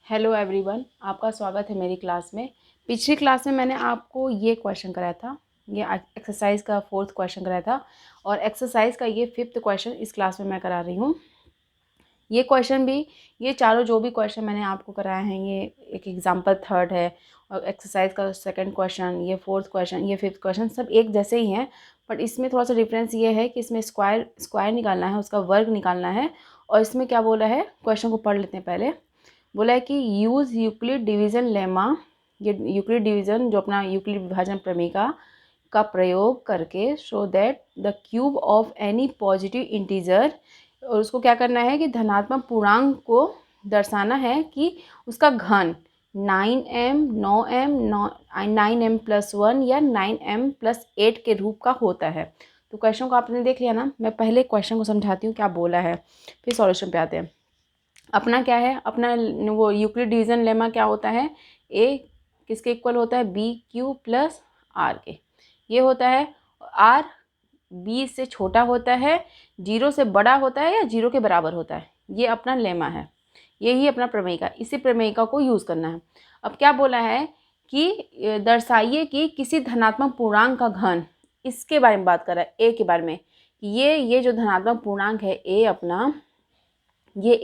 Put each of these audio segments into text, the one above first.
Hello everyone, आपका स्वागत है मेरी क्लास में। पिछली क्लास में मैंने आपको ये क्वेश्चन कराया था, ये एक्सरसाइज का 4th क्वेश्चन कराया था और एक्सरसाइज का ये 5th क्वेश्चन इस क्लास में मैं करा रही हूँ। ये क्वेश्चन भी, ये चारों जो भी क्वेश्चन मैंने आपको कराए हैं, ये एक एग्जाम्पल 3rd है और एक्सरसाइज का 2nd क्वेश्चन, ये 4th क्वेश्चन, ये 5th क्वेश्चन, सब एक जैसे ही हैं। बट इसमें थोड़ा सा डिफरेंस ये है कि इसमें स्क्वायर निकालना है, उसका वर्ग निकालना है। और इसमें क्या बोला है, क्वेश्चन को पढ़ लेते हैं पहले। बोला है कि यूज़ यूक्लिड डिवीज़न लेमा, ये यूक्लिड डिवीज़न जो अपना यूक्लिड विभाजन प्रमेय का प्रयोग करके show that the cube of any positive integer, और उसको क्या करना है कि धनात्मक पूर्णांक को दर्शाना है कि उसका घन 9m 9m 9m+1 या 9m+8 के रूप का होता है। तो क्वेश्चन को आपने देख लिया ना। मैं पहले क्वेश्चन को समझाती हूँ क्या बोला है, फिर सॉल्यूशन पे आते हैं। अपना क्या है, अपना वो यूक्लिड डिवीजन लेमा क्या होता है, ए किसके इक्वल होता है, बी क्यू प्लस आर के। ये होता है आर बी से छोटा होता है, 0 से बड़ा होता है या 0 के बराबर होता है। ये अपना लेमा है, यही अपना प्रमेयिका। इसी प्रमेयिका को यूज़ करना है। अब क्या बोला है कि दर्शाइए कि किसी धनात्मक पूर्णांक का घन, इसके बारे में बात कर रहा है, ए के बारे में। ये जो धनात्मक पूर्णांक है ए अपना, ये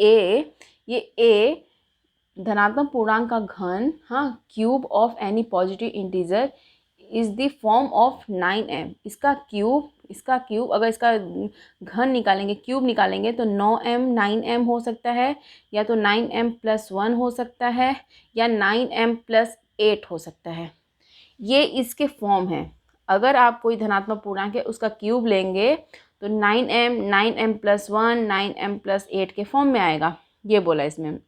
ए धनात्मक पूर्णांक का घन, हाँ, cube of any positive integer is the form of 9m। इसका क्यूब अगर इसका घन निकालेंगे, क्यूब निकालेंगे, तो 9m 9m हो सकता है, या तो 9m+1 हो सकता है, या 9m+8 हो सकता है। ये इसके फॉर्म है। अगर आप कोई धनात्मक पूर्णांक है उसका क्यूब लेंगे तो 9m 9m+1 9m+8 के फॉर्म में आएगा। ये बोला इसमें।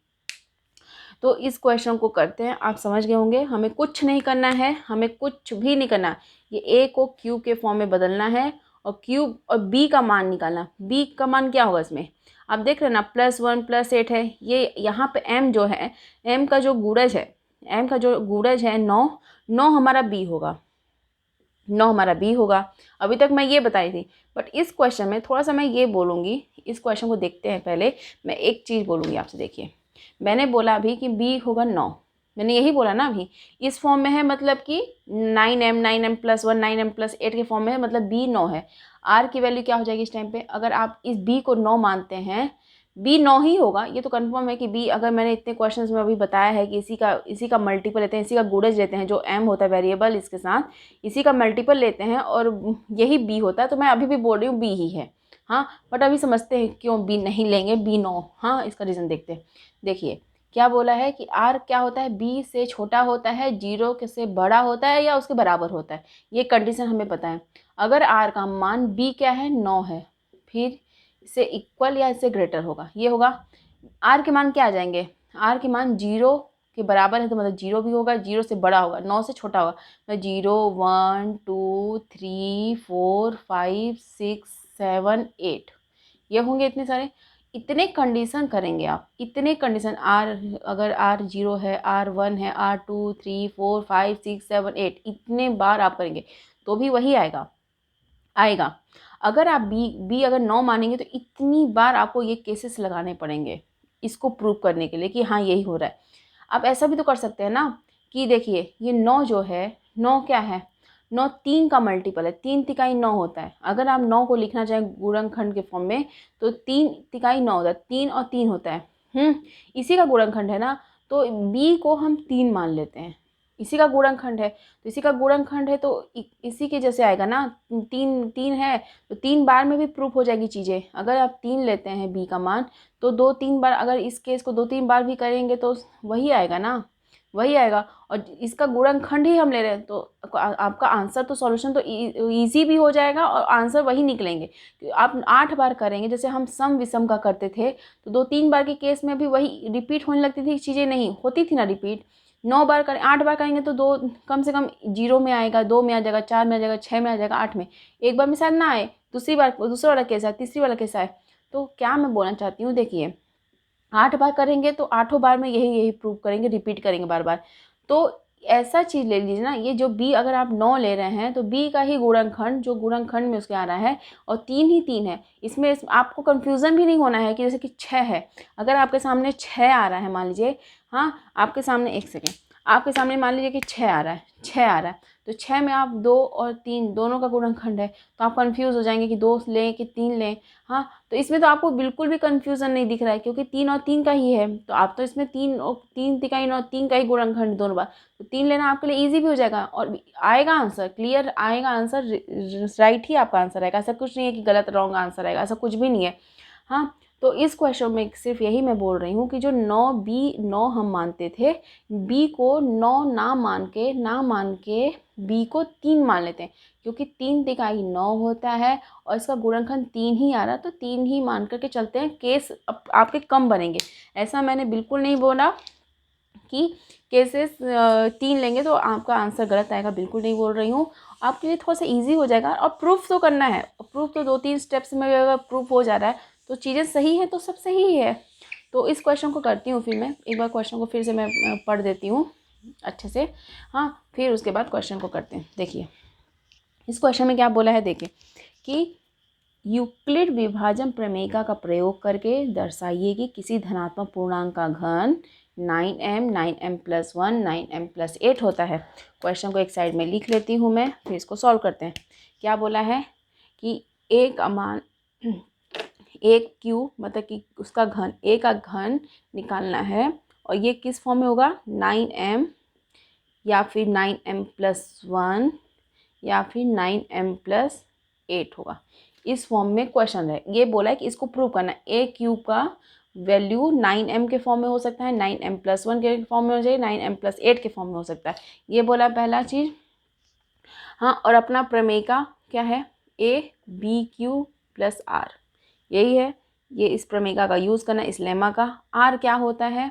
तो इस क्वेश्चन को करते हैं। आप समझ गए होंगे, हमें कुछ नहीं करना है, हमें कुछ भी नहीं करना। ये ए को क्यूब के फॉर्म में बदलना है और क्यूब और बी का मान निकालना। बी का मान क्या होगा इसमें, आप देख रहे हैं ना, +1 +8 है। ये यहाँ पे m जो है, m का जो गुणज है 9 हमारा बी होगा, 9 हमारा बी होगा। अभी तक मैं ये बताई थी। बट इस क्वेश्चन में थोड़ा सा मैं ये बोलूँगी, इस क्वेश्चन को देखते हैं पहले। मैं एक चीज़ बोलूँगी आपसे, देखिए। मैंने बोला अभी कि बी होगा 9, मैंने यही बोला ना अभी। इस फॉर्म में है मतलब कि 9m 9m+1 9m+8 के फॉर्म में है, मतलब बी 9 है। आर की वैल्यू क्या हो जाएगी इस टाइम पे, अगर आप इस बी को 9 मानते हैं, बी 9 ही होगा। ये तो कंफर्म है कि बी, अगर मैंने इतने क्वेश्चंस में अभी बताया है कि इसी का मल्टीपल लेते हैं, इसी का गुणज लेते हैं, जो m होता है वेरिएबल, इसके साथ इसी का मल्टीपल लेते हैं और यही b होता है। तो मैं अभी भी बोल रही हूँ b ही है, हाँ। बट अभी समझते हैं क्यों b नहीं लेंगे, b 9, हाँ, इसका रीज़न देखते हैं। देखिए क्या बोला है कि r क्या होता है, b से छोटा होता है, 0 से बड़ा होता है या उसके बराबर होता है। ये कंडीशन हमें पता है। अगर r का मान b क्या है, 9 है, फिर इससे इक्वल या इससे ग्रेटर होगा, ये होगा। r के मान क्या आ जाएंगे, r के मान 0 के बराबर है तो मतलब 0 भी होगा, 0 से बड़ा होगा, 9 से छोटा होगा, मतलब 0 1 2 3 4 5 6 7 8, ये होंगे इतने सारे। इतने कंडीशन करेंगे आप, इतने कंडीशन। अगर r 0 है, r 1 है, r 2 3 4 5 6 7 8, इतने बार आप करेंगे तो भी वही आएगा। अगर आप बी अगर 9 मानेंगे तो इतनी बार आपको ये केसेस लगाने पड़ेंगे इसको प्रूव करने के लिए कि हाँ यही हो रहा है। आप ऐसा भी तो कर सकते हैं ना कि देखिए ये 9 जो है, 9 क्या है, 9 3 का मल्टीपल है, 3 तिहाई 9 होता है। अगर आप 9 को लिखना चाहें गुणनखंड के फॉर्म में तो 3 तिहाई 9 होता है, 3 और 3 होता है। इसी का गुणनखंड है ना, तो बी को हम 3 मान लेते हैं। इसी का गुणनखंड है तो इसी का गुणनखंड है तो इसी के जैसे आएगा ना। 3 है तो 3 बार में भी प्रूफ हो जाएगी चीज़ें। अगर आप 3 लेते हैं बी का मान तो 2-3 बार, अगर इस केस को 2-3 बार भी करेंगे तो वही आएगा ना, वही आएगा। और इसका गुणनखंड ही हम ले रहे हैं तो आपका आंसर तो सॉल्यूशन तो ईजी भी हो जाएगा और आंसर वही निकलेंगे। आप 8 बार करेंगे, जैसे हम सम विषम का करते थे तो 2-3 बार के केस में भी वही रिपीट होने लगती थी चीज़ें, नहीं होती थी ना रिपीट। 9 बार करें, 8 बार करेंगे तो 2 कम से कम 0 में आएगा, 2 में आ जाएगा, 4 में आ जाएगा, 6 में आ जाएगा, 8 में। एक बार में शायद ना आए, दूसरा वाला केस आए, तीसरी वाला केस आए। तो क्या मैं बोलना चाहती हूँ, देखिए 8 बार करेंगे तो 8 बार में यही प्रूव करेंगे, रिपीट करेंगे बार बार। तो ऐसा चीज़ ले लीजिए ना, ये जो b अगर आप 9 ले रहे हैं तो b का ही गुणनखंड जो गुणनखंड में उसके आ रहा है, और 3 ही 3 है इसमें, आपको कन्फ्यूज़न भी नहीं होना है कि जैसे कि 6 है, अगर आपके सामने 6 आ रहा है मान लीजिए, हाँ आपके सामने, एक सेकेंड, आपके सामने मान लीजिए कि 6 आ रहा है, 6 आ रहा है, तो 6 में आप 2 और 3 दोनों का गुणनखंड है, तो आप कंफ्यूज हो जाएंगे कि 2 लें कि 3 लें। हाँ, तो इसमें तो आपको बिल्कुल भी कंफ्यूजन नहीं दिख रहा है, क्योंकि 3 और 3 का ही है, तो आप तो इसमें 3 और 3 तिकाई 9, 3 का ही गुणनखंड दोनों बार, तो 3 लेना आपके लिए ईजी भी हो जाएगा और आएगा आंसर, क्लियर आएगा आंसर, राइट ही आपका आंसर आएगा। ऐसा कुछ नहीं है कि गलत रॉन्ग आंसर आएगा, ऐसा कुछ भी नहीं है। हाँ, तो इस क्वेश्चन में सिर्फ यही मैं बोल रही हूँ कि जो 9 हम मानते थे, बी को 9 ना मान के बी को 3 मान लेते हैं, क्योंकि 3 तिकाई 9 होता है और इसका गुणनखंड 3 ही आ रहा है, तो 3 ही मान करके चलते हैं, केस आपके कम बनेंगे। ऐसा मैंने बिल्कुल नहीं बोला कि केसेस 3 लेंगे तो आपका आंसर गलत आएगा, बिल्कुल नहीं बोल रही हूँ। आपके लिए थोड़ा सा इजी हो जाएगा, और प्रूफ तो करना है, प्रूफ तो 2-3 स्टेप्स में अगर प्रूफ हो जा रहा है तो चीज़ें सही हैं तो सब सही ही है। तो इस क्वेश्चन को करती हूँ, फिर मैं एक बार क्वेश्चन को फिर से मैं पढ़ देती हूँ अच्छे से। हाँ, फिर उसके बाद क्वेश्चन को करते हैं। देखिए इस क्वेश्चन में क्या बोला है, देखिए कि यूक्लिड विभाजन प्रमेय का प्रयोग करके दर्शाइए कि किसी धनात्मक पूर्णांक का घन 9m 9m+1 9m+8 होता है। क्वेश्चन को एक साइड में लिख लेती हूँ मैं, फिर इसको सॉल्व करते हैं। क्या बोला है कि एक मान एक क्यू, मतलब कि उसका घन, ए का घन निकालना है, और ये किस फॉर्म में होगा, 9m या फिर 9m+1 या फिर 9m+8 होगा, इस फॉर्म में क्वेश्चन है। ये बोला है कि इसको प्रूव करना है, ए क्यूब का वैल्यू 9m के फॉर्म में हो सकता है, 9m+1 के फॉर्म में हो जाए, 9m+8 के फॉर्म में हो सकता है, ये बोला पहला चीज़। हाँ, और अपना प्रमेय का क्या है, a b q+r, यही है, ये इस प्रमेय का यूज़ करना, इस लेमा का। r क्या होता है,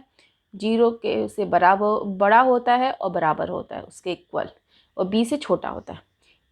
0 के से बराबर, बड़ा होता है और बराबर होता है उसके इक्वल, और b से छोटा होता है।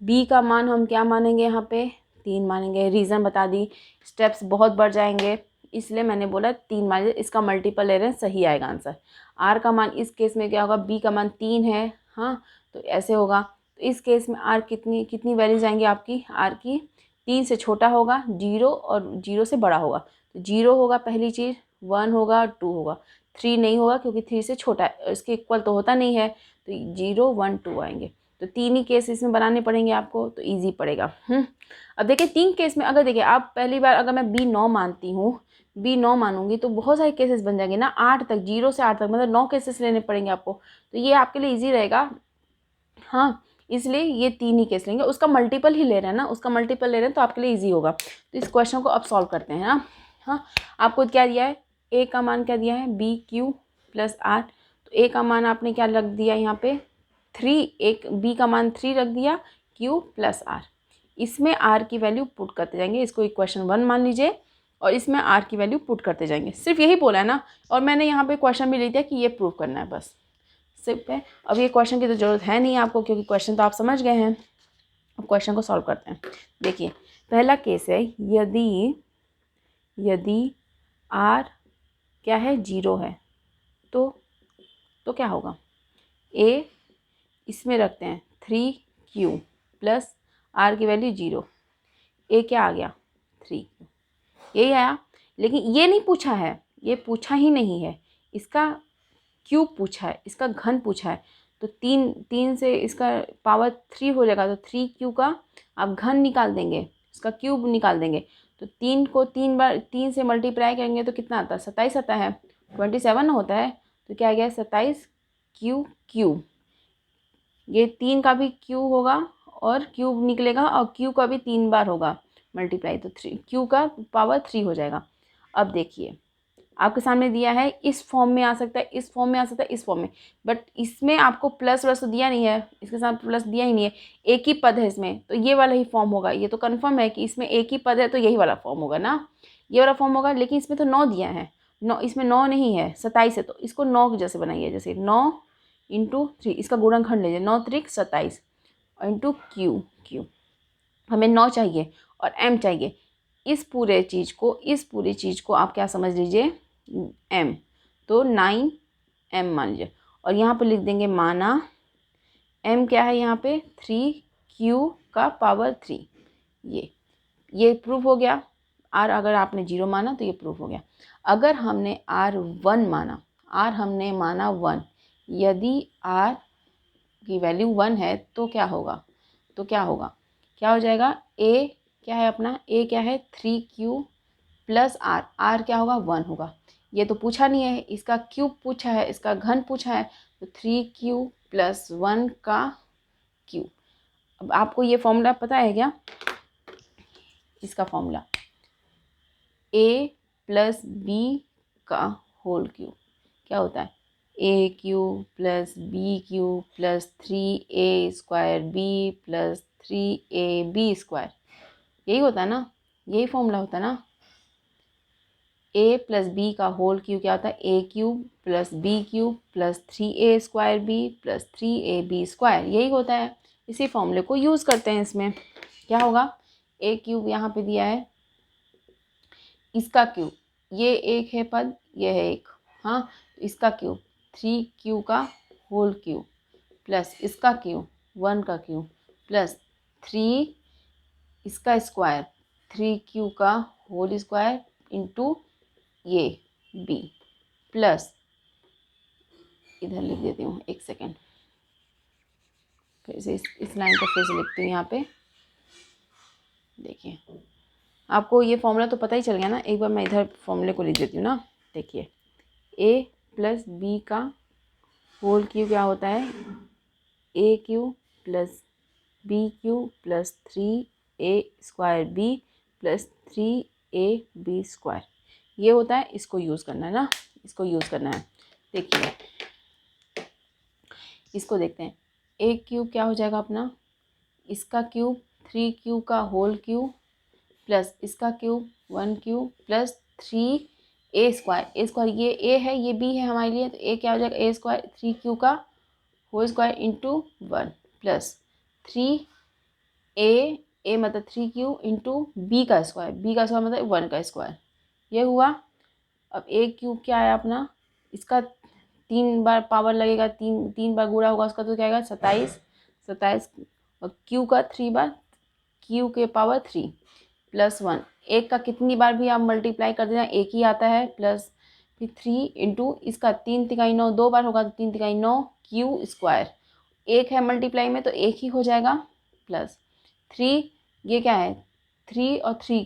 b का मान हम क्या मानेंगे, यहाँ पे 3 मानेंगे, रीज़न बता दी, स्टेप्स बहुत बढ़ जाएंगे इसलिए मैंने बोला 3 मान, इसका मल्टीपल ले रहे हैं, सही आएगा आंसर। r का मान इस केस में क्या होगा, b का मान 3 है, हाँ तो ऐसे होगा। तो इस केस में r कितनी वैल्यूज आएंगी आपकी, r की 3 से छोटा होगा, 0 और 0 से बड़ा होगा, तो 0 होगा पहली चीज़, 1 होगा, 2 होगा, 3 नहीं होगा क्योंकि 3 से छोटा है, इसके इक्वल तो होता नहीं है, तो 0 1 2 आएंगे। तो 3 ही केस इसमें बनाने पड़ेंगे आपको, तो इजी पड़ेगा। अब देखिए 3 केस में, अगर देखिए आप पहली बार अगर मैं b9 मानती हूँ, b9 मानूंगी तो बहुत सारे केसेस बन जाएंगे ना, 8 तक, 0 से 8 तक, मतलब 9 केसेस लेने पड़ेंगे आपको, तो ये आपके लिए ईजी रहेगा। हाँ, इसलिए ये 3 ही केस लेंगे, उसका मल्टीपल ही ले रहे हैं ना, उसका मल्टीपल ले रहे हैं तो आपके लिए ईजी होगा। तो इस क्वेश्चन को अब सॉल्व करते हैं ना। हाँ, आपको क्या दिया है, a का मान क्या दिया है, b/q+r, तो a का मान आपने क्या रख दिया यहाँ पे 3, एक b का मान 3 रख दिया, q+r, इसमें r की वैल्यू पुट करते जाएंगे, इसको इक्वेशन 1 मान लीजिए, और इसमें r की वैल्यू पुट करते जाएंगे, सिर्फ यही बोला है ना, और मैंने यहाँ पे क्वेश्चन भी लिख दिया कि ये प्रूव करना है, बस सिर्फ है। अब ये क्वेश्चन की तो ज़रूरत है नहीं आपको, क्योंकि क्वेश्चन तो आप समझ गए हैं। अब क्वेश्चन को सॉल्व करते हैं। देखिए पहला केस है, यदि r क्या है, 0 है, तो क्या होगा, a इसमें रखते हैं 3q प्लस r की वैल्यू 0, a क्या आ गया 3q, यही आया। लेकिन ये नहीं पूछा है, ये पूछा ही नहीं है, इसका क्यूब पूछा है, इसका घन पूछा है, तो 3 से इसका पावर 3 हो जाएगा, तो 3q का आप घन निकाल देंगे, इसका क्यूब निकाल देंगे, तो 3 को 3 बार 3 से मल्टीप्लाई करेंगे तो कितना आता है, 27 आता है, 27 होता है, तो क्या आ गया 27q क्यूब, ये 3 का भी क्यूब होगा और क्यूब निकलेगा, और क्यू का भी 3 बार होगा मल्टीप्लाई, तो 3 क्यू का पावर 3 हो जाएगा। अब देखिए आपके सामने दिया है, इस फॉर्म में आ सकता है, इस फॉर्म में आ सकता है, इस फॉर्म में, बट इसमें आपको प्लस वलस तो दिया नहीं है, इसके साथ प्लस दिया ही नहीं है, एक ही पद है इसमें, तो ये वाला ही फॉर्म होगा, ये तो कंफर्म है कि इसमें एक ही पद है, तो यही वाला फॉर्म होगा ना, ये वाला फॉर्म होगा। लेकिन इसमें तो 9 दिया है, 9 इसमें 9 नहीं है, 27 है, तो इसको 9 जैसे बनाइए, जैसे 9 × 3, इसका गुणनखंड लीजिए, 9 3 27 इंटू क्यू, हमें 9 चाहिए और m चाहिए, इस पूरी चीज़ को आप क्या समझ लीजिए m, तो 9m मान लीजिए, और यहाँ पर लिख देंगे माना m क्या है यहाँ पे 3q का पावर 3। ये प्रूफ हो गया। r अगर आपने 0 माना तो ये प्रूफ हो गया। अगर हमने r 1 माना, r हमने माना 1, यदि r की वैल्यू 1 है तो क्या होगा, क्या हो जाएगा, a क्या है अपना, a क्या है 3q प्लस r, r क्या होगा 1 होगा। ये तो पूछा नहीं है, इसका क्यूब पूछा है, इसका घन पूछा है, तो 3q प्लस 1 का क्यूब। अब आपको ये फॉर्मूला पता है क्या, इसका फॉर्मूला a प्लस बी का होल क्यूब क्या होता है, A cube plus B cube plus 3a square B plus 3ab square. यही होता है ना, यही फॉर्मूला होता है ना। a प्लस बी का होल क्यूब क्या होता है, A cube plus B cube plus 3a square B plus 3ab square, यही होता है। इसी फॉर्मूले को यूज़ करते हैं इसमें। क्या होगा, ए क्यूब यहाँ पे दिया है, इसका क्यूब, ये एक है पद, ये है एक, हाँ, तो इसका क्यूब 3q का होल क्यूब प्लस इसका क्यूब 1 का क्यूब प्लस 3 इसका स्क्वायर 3q का होल स्क्वायर इंटू ये b प्लस, इधर लिख देती हूँ, एक सेकेंड, फिर से इस लाइन को फिर से लिखती हूँ यहाँ पे। देखिए आपको ये फॉर्मूला तो पता ही चल गया ना, एक बार मैं इधर फॉर्मूले को लिख देती हूँ ना। देखिए a प्लस बी का होल क्यूब क्या होता है, A cube plus B cube plus 3a square B plus 3ab square, ये होता है। इसको यूज़ करना है ना, इसको यूज़ करना है। देखिए इसको देखते हैं, ए क्यूब क्या हो जाएगा अपना, इसका क्यूब 3q का होल क्यूब प्लस इसका cube 1 cube plus 3a square, A square ये a है ये b है हमारे लिए, तो a क्या हो जाएगा, a स्क्वायर 3q का whole square into 1 plus 3a मतलब 3q इंटू b का स्क्वायर, b का स्क्वायर मतलब 1 का स्क्वायर, ये हुआ। अब a क्यूब क्या है अपना, इसका 3 बार पावर लगेगा, तीन बार गुणा होगा उसका, तो क्या आएगा 27 और q का 3 बार, q के पावर 3 प्लस 1, एक का कितनी बार भी आप मल्टीप्लाई कर देना एक ही आता है, प्लस फिर 3 इंटू इसका 3 तिहाई 9 2 बार होगा तो 3 तिहाई 9 क्यू स्क्वायर, एक है मल्टीप्लाई में तो एक ही हो जाएगा, प्लस 3 ये क्या है 3 और 3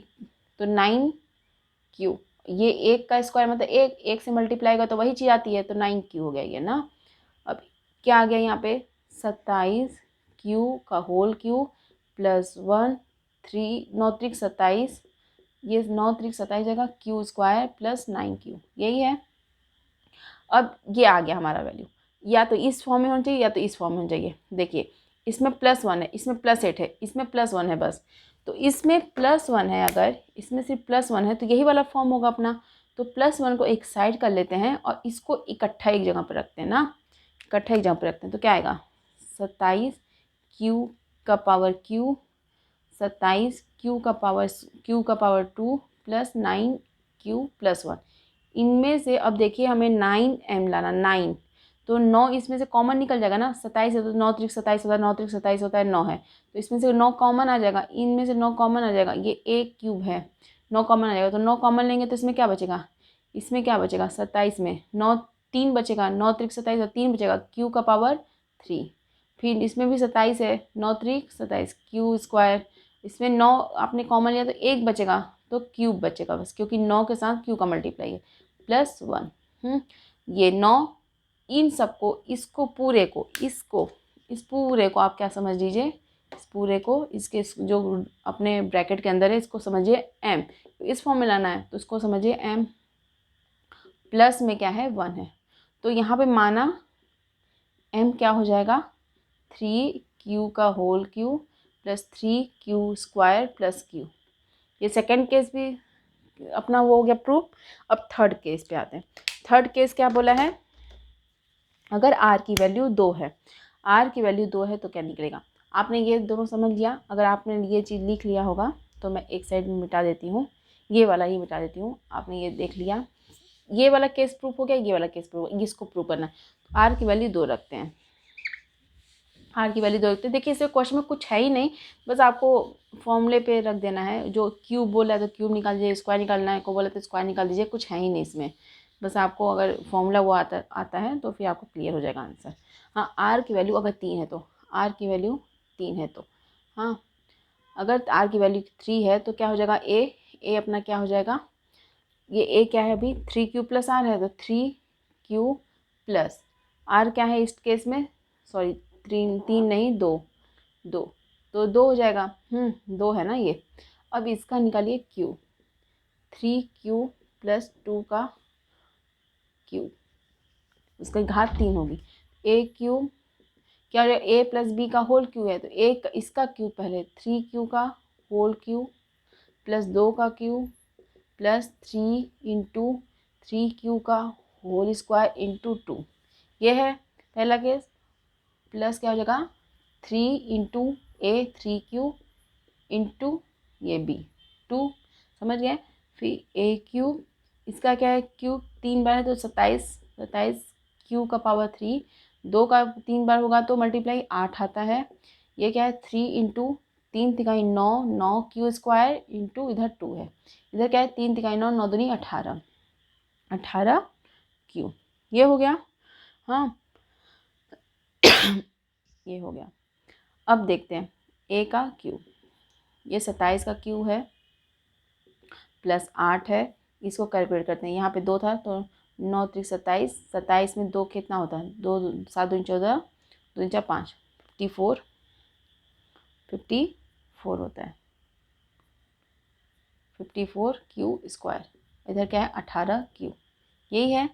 तो 9q, ये एक का स्क्वायर मतलब एक से मल्टीप्लाई का तो वही चीज़ आती है, तो 9q हो गया ये ना। अब क्या आ गया यहाँ पे 27q का होल क्यूब प्लस 1 3 9 त्रिक 27, ये 9 त्रिक 27 जगह q स्क्वायर प्लस 9q, यही है। अब ये आ गया हमारा वैल्यू, या तो इस फॉर्म में होना चाहिए या तो इस फॉर्म में होना चाहिए। देखिए इसमें +1 है, इसमें +8 है, इसमें +1 है बस, तो इसमें +1 है, अगर इसमें सिर्फ +1 है तो यही वाला फॉर्म होगा अपना। तो +1 को एक साइड कर लेते हैं और इसको इकट्ठा एक जगह पर रखते हैं ना, इकट्ठा एक जगह पर रखते हैं, तो क्या आएगा 27q का पावर q, 27q का पावर 2 प्लस 9q प्लस 1, इनमें से अब देखिए हमें 9m लाना, 9 तो 9 इसमें से कॉमन निकल जाएगा ना, 27 है तो 9 त्रिक 27 होता है, 9 त्रिक 27 होता है 9 है, तो इसमें से 9 कॉमन आ जाएगा, इनमें से 9 कॉमन आ जाएगा, ये a क्यूब है 9 कॉमन आ जाएगा, तो 9 कॉमन लेंगे तो इसमें क्या बचेगा, 27 में 9 3 बचेगा, 9 त्रिक 27 और 3 बचेगा q का पावर 3, फिर इसमें भी 27 है, 9 त्रिक 27 q स्क्वायर, इसमें 9 आपने कॉमन लिया तो एक बचेगा, तो क्यूब बचेगा बस, क्योंकि 9 के साथ q का मल्टीप्लाई है प्लस 1। ये 9, इन सबको इसको पूरे को इसको इस पूरे को आप क्या समझ लीजिए, इस पूरे को इसके जो अपने ब्रैकेट के अंदर है इसको समझिए m, इस फॉर्म में लाना है तो इसको समझिए m, प्लस में क्या है 1 है, तो यहाँ पे माना m क्या हो जाएगा 3q का whole cube plus 3q square plus q। ये सेकेंड केस भी अपना वो हो गया प्रूफ। अब थर्ड केस पे आते हैं। थर्ड केस क्या बोला है, अगर r की वैल्यू 2 है, r की वैल्यू 2 है तो क्या निकलेगा। आपने ये दोनों समझ लिया, अगर आपने ये चीज़ लिख लिया होगा तो मैं एक साइड में मिटा देती हूँ, ये वाला ही मिटा देती हूँ। आपने ये देख लिया, ये वाला केस प्रूफ हो गया, ये वाला केस प्रूफ, इसको प्रूफ करना है। तो r की वैल्यू 2 रखते हैं, आर की वैल्यू दो लिखते हैं। देखिए इसमें क्वेश्चन में कुछ है ही नहीं, बस आपको फॉर्मूले पे रख देना है। जो क्यूब बोला है तो क्यूब निकाल दीजिए, स्क्वायर निकालना है को बोला तो स्क्वायर निकाल दीजिए, कुछ है ही नहीं इसमें। बस आपको अगर फॉर्मूला वो आता है तो फिर आपको क्लियर हो जाएगा आंसर। हाँ, आर की वैल्यू अगर 3 है तो, आर की वैल्यू 3 है तो, हाँ अगर आर की वैल्यू 3 है तो क्या हो जाएगा, ए अपना क्या हो जाएगा, ये ए क्या है अभी 3q प्लस आर है, तो 3q प्लस आर क्या है इस केस में, सॉरी 3 नहीं 2 तो 2 हो जाएगा, 2 है ना ये। अब इसका निकालिए q, 3q प्लस 2 का q, उसका घात 3 होगी। ए क्यू क्या हो जाएगा, ए प्लस बी का होल क्यू है तो इसका क्यू पहले 3q का होल क्यू प्लस 2 का क्यू प्लस 3 इंटू 3q का होल स्क्वायर इंटू 2, ये है पहला केस। प्लस क्या हो जाएगा 3 इंटू ए 3q इंटू ये बी 2, समझ गए। फिर ए क्यूब, इसका क्या है क्यूब 3 बार है तो 27 क्यू का पावर 3, 2 का 3 बार होगा तो मल्टीप्लाई 8 आता है। ये क्या है 3 इंटू 3 तिहाई 9, 9 क्यू स्क्वायर इंटू इधर 2 है, इधर क्या है 3 तिहाई 9, 9 दूनी 18, 18 क्यू, ये हो गया। हाँ ये हो गया। अब देखते हैं ए का क्यू, ये 27 का क्यू है प्लस 8 है, इसको कैलकुलेट करते हैं। यहाँ पे 2 था तो 9 3 27, 27 में 2 कितना होता है, 2 7 दूनी 14, 2 4 5, 54 होता है, 54 क्यू स्क्वायर, इधर क्या है 18 क्यू, यही है।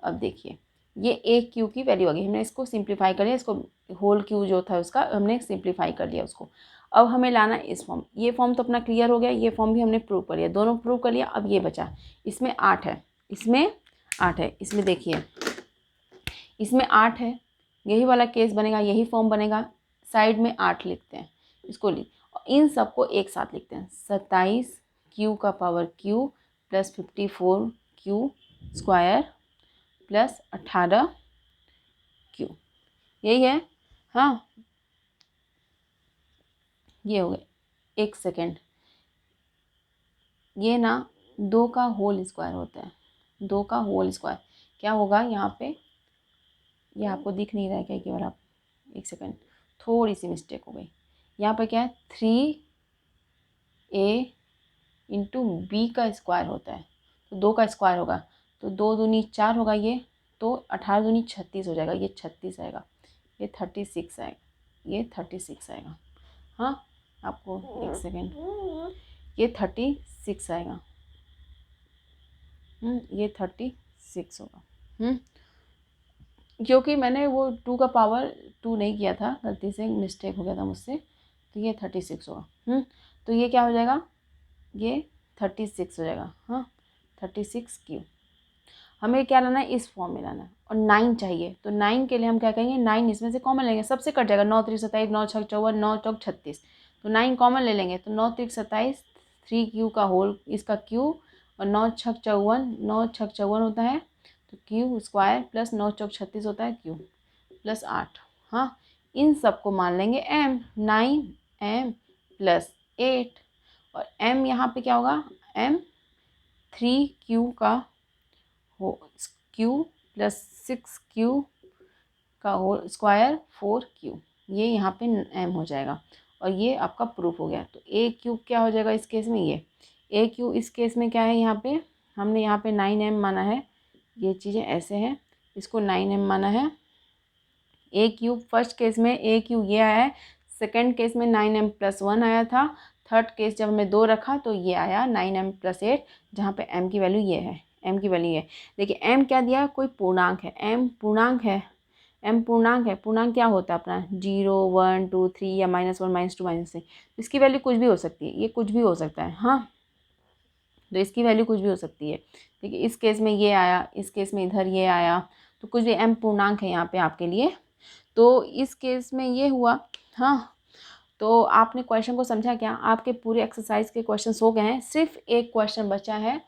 अब देखिए ये ए क्यू की वैल्यू आ गई, हमने इसको सिंप्लीफाई कर लिया, इसको होल क्यू जो था उसका हमने सिंप्लीफाई कर लिया उसको। अब हमें लाना इस फॉर्म, ये फॉर्म तो अपना क्लियर हो गया, ये फॉर्म भी हमने प्रूव कर लिया, दोनों प्रूव कर लिया। अब ये बचा, इसमें 8 है, इसमें 8 है, इसमें देखिए इसमें 8 है, यही वाला केस बनेगा, यही फॉर्म बनेगा। साइड में 8 लिखते हैं, इसको और इन सबको एक साथ लिखते हैं, 27 क्यू का power Q plus 54 Q square plus 18 Q, यही है। हाँ ये हो गया, एक सेकेंड, ये ना 2 का होल स्क्वायर होता है, 2 का होल स्क्वायर क्या होगा यहाँ पे, ये आपको दिख नहीं रहा है क्या, एक बार आप एक सेकेंड, थोड़ी सी मिस्टेक हो गई। यहाँ पे क्या है 3a इंटू बी का स्क्वायर होता है, तो 2 का स्क्वायर होगा तो 2 दूनी 4 होगा, ये तो 18 दूनी 36 हो जाएगा, ये 36 आएगा, ये 36 आएगा, ये 36 आएगा। हाँ आपको एक सेकेंड, ये 36 आएगा, ये 36 होगा। क्योंकि मैंने वो 2 का पावर 2 नहीं किया था, गलती से मिस्टेक हो गया था मुझसे, तो ये 36 होगा। तो ये क्या हो जाएगा, ये 36 हो जाएगा। हाँ 36 क्यू, हमें क्या लाना है, इस फॉर्म में लाना है, और 9 चाहिए। तो 9 के लिए हम क्या करेंगे, 9 इसमें से कॉमन लेंगे, सबसे कट जाएगा, 9 3 27, 9 6 54, 9 चौक 36, तो 9 कॉमन ले लेंगे, तो 9 3 27, 3q का होल इसका q, और 9 6 54, 9 6 54 होता है तो क्यू स्क्वायर प्लस 9 चौक 36 होता है क्यू प्लस 8। हाँ इन सबको मान लेंगे m, 9m प्लस 8, और m यहाँ पे क्या होगा, m 3q का हो q प्लस 6q का होल स्क्वायर 4q, ये यहाँ पे m हो जाएगा, और ये आपका प्रूफ हो गया। तो a क्यूब क्या हो जाएगा इस केस में, ये a क्यूब इस केस में क्या है, यहाँ पे हमने यहाँ पे 9m माना है, ये चीज़ें ऐसे हैं, इसको 9m माना है। a क्यूब फर्स्ट केस में a क्यूब ये आया है, सेकेंड केस में 9m प्लस 1 आया था, थर्ड केस जब हमने 2 रखा तो ये आया 9m प्लस 8, जहाँ पे m की वैल्यू ये है, m की वैल्यू ये। देखिए m क्या दिया है, कोई पूर्णांक है, m पूर्णांक है, m पूर्णांक है, पूर्णांक क्या होता है अपना 0 1 2 3 या -1 -2 -3, इसकी वैल्यू कुछ भी हो सकती है, ये कुछ भी हो सकता है। हाँ तो इसकी वैल्यू कुछ भी हो सकती है, देखिए इस केस में ये आया, इस केस में इधर ये आया, तो कुछ भी, m पूर्णांक है यहाँ पे आपके लिए। तो इस केस में ये हुआ। हाँ तो आपने क्वेश्चन को समझा क्या, आपके पूरे एक्सरसाइज के क्वेश्चन हो गए हैं, सिर्फ एक क्वेश्चन बचा है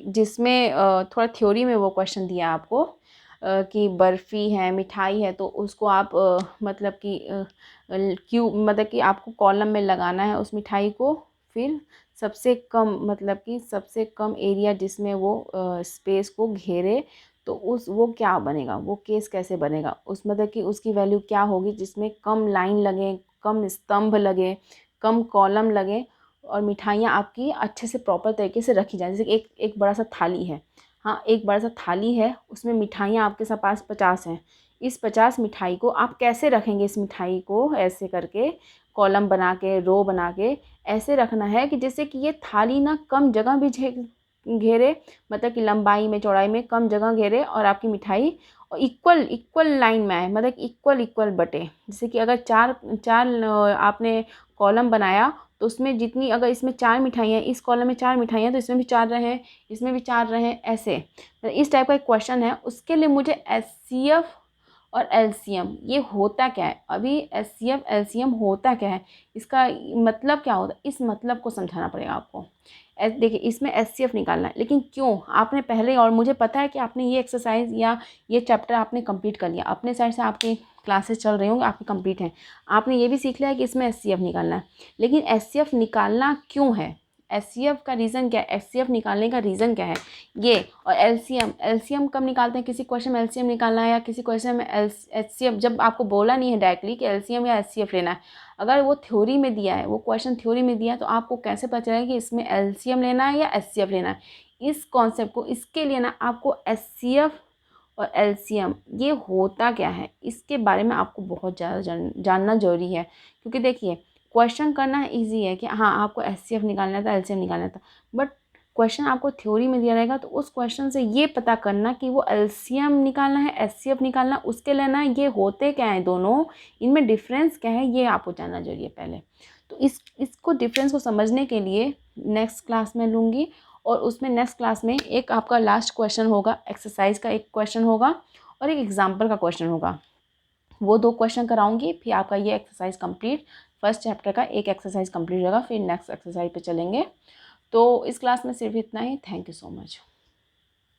जिसमें थोड़ा थ्योरी में वो क्वेश्चन दिया आपको, कि बर्फ़ी है, मिठाई है, तो उसको आप मतलब कि मतलब कि आपको कॉलम में लगाना है उस मिठाई को। फिर सबसे कम मतलब कि सबसे कम एरिया जिसमें वो स्पेस को घेरे, तो उस वो क्या बनेगा, वो केस कैसे बनेगा, उस मतलब कि उसकी वैल्यू क्या होगी जिसमें कम लाइन लगे, कम स्तंभ लगे, कम कॉलम लगे और मिठाइयाँ आपकी अच्छे से प्रॉपर तरीके से रखी जाएँ। जैसे कि एक बड़ा सा थाली है, हाँ, एक बड़ा सा थाली है, उसमें मिठाइयाँ आपके पास 50 हैं। इस 50 मिठाई को आप कैसे रखेंगे, इस मिठाई को ऐसे करके कॉलम बना के, रो बना के ऐसे रखना है कि जिससे कि ये थाली ना कम जगह भी घेरे, मतलब कि लंबाई में चौड़ाई में कम जगह घेरे और आपकी मिठाई इक्वल इक्वल लाइन में आए, मतलब इक्वल इक्वल बटे। जैसे कि अगर चार चार आपने कॉलम बनाया तो उसमें जितनी, अगर इसमें 4 मिठाइयाँ, इस कॉलम में 4 मिठाइयाँ तो इसमें भी 4 रहें, इसमें भी 4 रहें, ऐसे। तो इस टाइप का एक क्वेश्चन है, उसके लिए मुझे एचसीएफ और एलसीएम ये होता क्या है, अभी एचसीएफ एलसीएम होता क्या है, इसका मतलब क्या होता है, इस मतलब को समझाना पड़ेगा आपको। देखिए इसमें एचसीएफ निकालना है, लेकिन क्यों, आपने पहले, और मुझे पता है कि आपने ये एक्सरसाइज या ये चैप्टर आपने कंप्लीट कर लिया, अपने साइड से आपकी क्लासेस चल रही होंगी, आपकी कंप्लीट हैं, आपने ये भी सीख लिया है कि इसमें एचसीएफ निकालना है। लेकिन एचसीएफ निकालना क्यों है, एचसीएफ का रीज़न क्या है, एचसीएफ निकालने का रीज़न क्या है ये। और एलसीएम, एलसीएम कब निकालते हैं, किसी क्वेश्चन में एलसीएम निकालना है या किसी क्वेश्चन में एचसीएफ, जब आपको बोला नहीं है डायरेक्टली कि एलसीएम या एचसीएफ लेना है, अगर वो थ्योरी में दिया है, वो क्वेश्चन थ्योरी में दिया है, तो आपको कैसे पता चलेगा कि इसमें एलसीएम लेना है या एचसीएफ लेना है। इस कॉन्सेप्ट को, इसके लिए ना आपको एचसीएफ और एलसीएम ये होता क्या है, इसके बारे में आपको बहुत ज़्यादा जानना ज़रूरी है। क्योंकि देखिए क्वेश्चन करना ईजी है कि हाँ आपको एचसीएफ निकालना था, एलसीएम निकालना था, बट क्वेश्चन आपको थ्योरी में दिया रहेगा तो उस क्वेश्चन से ये पता करना कि वो एलसीएम निकालना है, एचसीएफ निकालना, उसके लेना है, ये होते क्या हैं दोनों, इनमें डिफरेंस क्या है, ये आपको जानना जरूरी है पहले। तो इसको डिफरेंस को समझने के लिए नेक्स्ट क्लास में लूँगी, और उसमें नेक्स्ट क्लास में एक आपका लास्ट क्वेश्चन होगा, एक्सरसाइज का एक क्वेश्चन होगा और एक एग्जाम्पल का क्वेश्चन होगा। वो 2 क्वेश्चन कराऊंगी, फिर आपका ये एक्सरसाइज कंप्लीट, फर्स्ट चैप्टर का एक एक्सरसाइज कंप्लीट होगा, फिर नेक्स्ट एक्सरसाइज पे चलेंगे। तो इस क्लास में सिर्फ इतना ही। Thank you so much.